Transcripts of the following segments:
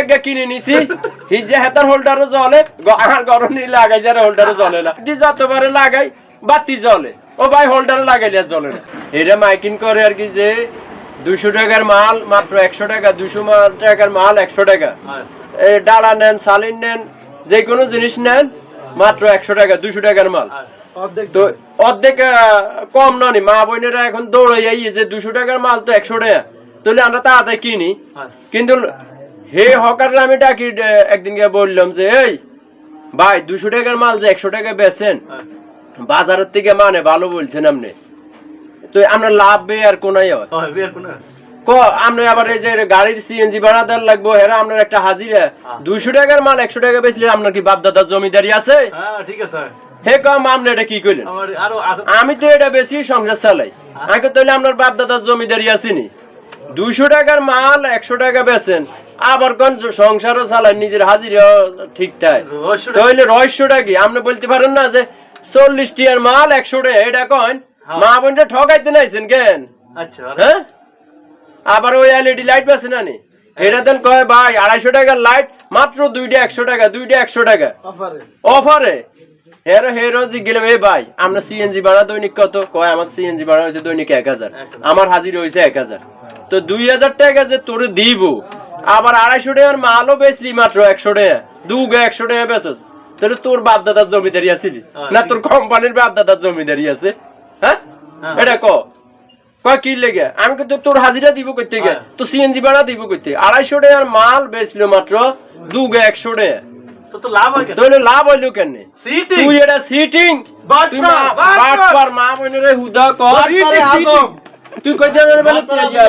একটা কিনে নিছি হিজে হেতার হোল্ডারও জ্বলে আর গরম নিয়ে লাগাই যারা হোল্ডারও জ্বলে না যতবারে লাগাই বাতি জ্বলে ও ভাই হোল্ডারও লাগাইলে জ্বলে না এটা মাইকিং করে আর কি যে 200 টাকার মাল মাত্র 100 টাকা 200 টাকার মাল 100 টাকা ডালা নেন সালিন নেন যে কোনো জিনিস নেন মাত্র 100 টাকা 200 টাকার মাল তো অর্ধেক কম ননি মা বোনেরা এখন দৌড়ে যাই যে 200 টাকার মাল তো 100 টাকা তাহলে আমরা তাড়াতাড়ি কিনি কিন্তু হে হকাররা আমি ডাকি একদিন গিয়ে বললাম যে এই ভাই 200 টাকার মাল যে 100 টাকা বেচেন বাজারের থেকে মানে ভালো বলছেন আপনি তো আমরা লাভ বে আর কোনাই হয় আপনি আবার এই যে গাড়ির সিএনজি ভাড়া দেওয়ার লাগবো হেরা আপনার একটা হাজিরা 200 টাকার মাল 100 টাকা বেচলে আপনার কি বাপ দাদার জমিদারি আছে ঠিক আছে হে কম আপনি এটা কি করলেন আমি তো এটা বেশি সংসার চালাই আগে তাহলে আপনার বাপ দাদার জমিদারি আসেনি 200 টাকার মাল 100 টাকা বেচেন আবার কোন সংসারও চালায় নিজের হাজিরা ঠিকঠাক তাহলে রহস্যটা কি আপনি বলতে পারেন না যে 40 টাকার মাল 100 টাকা এটা কোন মা বোনটা ঠকাইতে নাইছেন কেন আচ্ছা হ্যাঁ আবার ওই এলইডি লাইট বেচেন না নি এটা দেন কয় ভাই 250 টাকার লাইট মাত্র 2টা 100 টাকা 2টা 100 টাকা অফারে হেরো জিজ্ঞেলাম এ ভাই আমরা সিএনজি ভাড়া দৈনিক কত কয় আমার সিএনজি ভাড়া হয়েছে দৈনিক 1000 আমার হাজির হয়েছে 1000 তো 2000 টাকা যে তোরে দিব আবার 250 টাকার মালও বেচলি মাত্র 100 টাকা 100 টাকা বেচস তাহলে তোর বাপ দাদার জমিদারি আছে না তোর কোম্পানির বাপ দাদার জমিদারি আছে হ্যাঁ এটা কয় কি লেগে আমি কিন্তু তোর হাজিরা দিব কইতে গে তো সিএনজি ভাড়া দিব কইতে 250 টাকার মাল বেচলো মাত্র 100 টাকা তো লাভ হয় কেন তাহলে লাভ হইলো কেন তুই এটা সিটিং বাটপার মা বইনরে হুদা কর তুই কইতে না বলে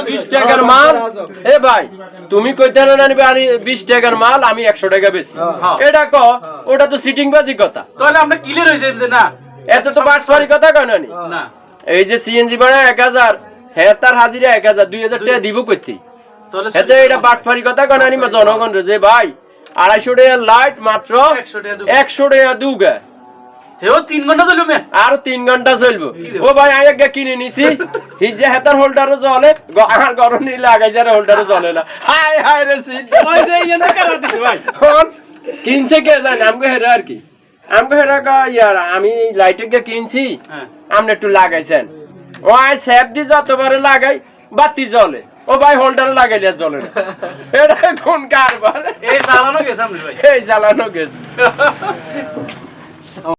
20 টাকার মাল এ ভাই তুমি কইতে না নিবে আর 20 টাকার মাল আমি 100 টাকা বেচি এটা ক ওটা তো সিটিং বাজি কথা তাহলে আমরা ক্লিয়ার হইছে না এত তো বাটপারি কথা কয় না না এই যে সিএনজি ভাড়া 1000 হ্যাঁ তার হাজিরা 1000 2000 টাকা দিব কইতে তাহলে এটা বাটপারি কথা কয় না নি জনগণ রে যে ভাই 250 টাকার লাইট মাত্র 100 টাকা দুগা হেও 3 ঘন্টা চলবে আর 3 ঘন্টা চলবে ও ভাই আমি একটা কিনে নিছি হিজে হেতার হোল্ডারও জ্বলে আর গরম নিয়ে লাগাই যারা হোল্ডারও জ্বলে না হাই হাই রে সিট ওই যে ইয়ে না করা দিছে ভাই কিনছে কে জানে আমগো হেরা আর কি আমগো হেরা কা ইয়ার আমি লাইটে কিনছি আপনি একটু লাগাইছেন ওই সেফ দি যতবারে লাগাই বাতি জ্বলে ও ভাই হোল্ডার লাগাইলে জ্বলে না এটা কোন কারবার এই জ্বালানো গেছে ভাই এই জ্বালানো গেছে